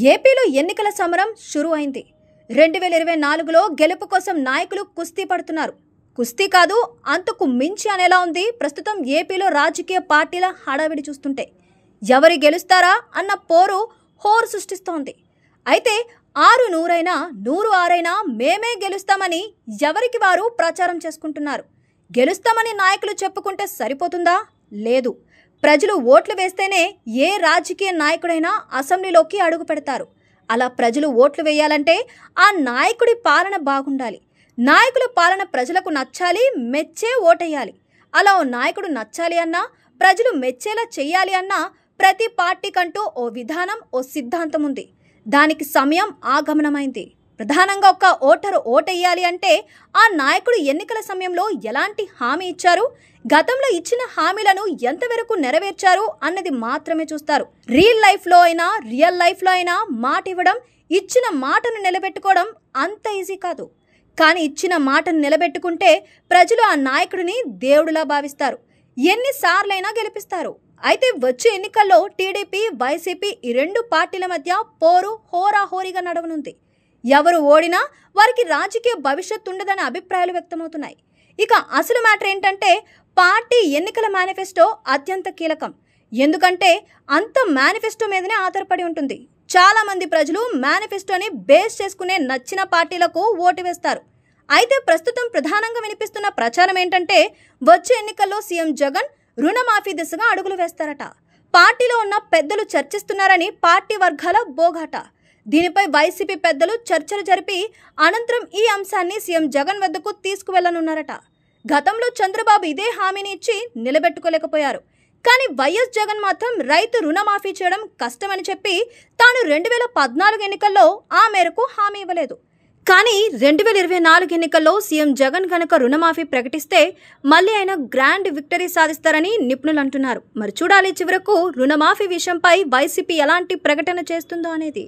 ఏపీలో ఎన్నికల సమరం షురు అయింది. 2024లో గెలుపు కోసం నాయకులు కుస్తీ పడుతున్నారు. కుస్తీ కాదు, అంతకు మించి అనేలా ఉంది ప్రస్తుతం ఏపీలో రాజకీయ పార్టీల హడావిడి చూస్తుంటే. ఎవరు గెలుస్తారా అన్న పోరు హోరు సృష్టిస్తోంది. అయితే 6-100 100-6 మేమే గెలుస్తామని ఎవరికి వారు ప్రచారం చేసుకుంటున్నారు. గెలుస్తామని నాయకులు చెప్పుకుంటే సరిపోతుందా? లేదు. ప్రజలు ఓట్లు వేస్తేనే ఏ రాజకీయ నాయకుడైనా అసెంబ్లీలోకి అడుగు పెడతారు. అలా ప్రజలు ఓట్లు వేయాలంటే ఆ నాయకుడి పాలన బాగుండాలి. నాయకుల పాలన ప్రజలకు నచ్చాలి, మెచ్చే ఓటేయాలి. అలా ఓ నాయకుడు నచ్చాలి అన్నా, ప్రజలు మెచ్చేలా చెయ్యాలి అన్నా ప్రతి పార్టీకంటూ ఓ విధానం, ఓ సిద్ధాంతం ఉంది. దానికి సమయం ఆగమనమైంది. ప్రధానంగా ఒక ఓటరు ఓటేయాలి అంటే ఆ నాయకుడు ఎన్నికల సమయంలో ఎలాంటి హామీ ఇచ్చారు, గతంలో ఇచ్చిన హామీలను ఎంతవరకు నెరవేర్చారు అన్నది మాత్రమే చూస్తారు. రియల్ లైఫ్లో అయినా మాట ఇవ్వడం, ఇచ్చిన మాటను నిలబెట్టుకోవడం అంత ఈజీ కాదు. కానీ ఇచ్చిన మాటను నిలబెట్టుకుంటే ప్రజలు ఆ నాయకుడిని దేవుడిలా భావిస్తారు. ఎన్నిసార్లైనా గెలిపిస్తారు. అయితే వచ్చే ఎన్నికల్లో టీడీపీ, వైసీపీ ఈ రెండు పార్టీల మధ్య పోరు హోరాహోరీగా నడవనుంది. ఎవరు ఓడినా వారికి రాజకీయ భవిష్యత్తు ఉండదనే అభిప్రాయాలు వ్యక్తమవుతున్నాయి. ఇక అసలు మ్యాటర్ ఏంటంటే, పార్టీ ఎన్నికల మేనిఫెస్టో అత్యంత కీలకం. ఎందుకంటే అంత మేనిఫెస్టో మీదనే ఆధారపడి ఉంటుంది. చాలా మంది ప్రజలు మేనిఫెస్టోని బేస్ చేసుకునే నచ్చిన పార్టీలకు ఓటు వేస్తారు. అయితే ప్రస్తుతం ప్రధానంగా వినిపిస్తున్న ప్రచారం ఏంటంటే, వచ్చే ఎన్నికల్లో సీఎం జగన్ రుణమాఫీ దిశగా అడుగులు వేస్తారట. పార్టీలో ఉన్న పెద్దలు చర్చిస్తున్నారని పార్టీ వర్గాల బోగాట. దీనిపై వైసీపీ పెద్దలు చర్చలు జరిపి అనంతరం ఈ అంశాన్ని సీఎం జగన్ వద్దకు తీసుకువెళ్లనున్నారట. గతంలో చంద్రబాబు ఇదే హామీని ఇచ్చి నిలబెట్టుకోలేకపోయారు. కానీ వైఎస్ జగన్ మాత్రం రైతు రుణమాఫీ చేయడం కష్టమని చెప్పి తాను 2014 ఎన్నికల్లో ఆ మేరకు హామీ ఇవ్వలేదు. కానీ 2024 ఎన్నికల్లో సీఎం జగన్ కనుక రుణమాఫీ ప్రకటిస్తే మళ్ళీ ఆయన గ్రాండ్ విక్టరీ సాధిస్తారని నిపుణులు అంటున్నారు. మరి చూడాలి చివరకు రుణమాఫీ విషయంపై వైసీపీ ఎలాంటి ప్రకటన చేస్తుందో అనేది.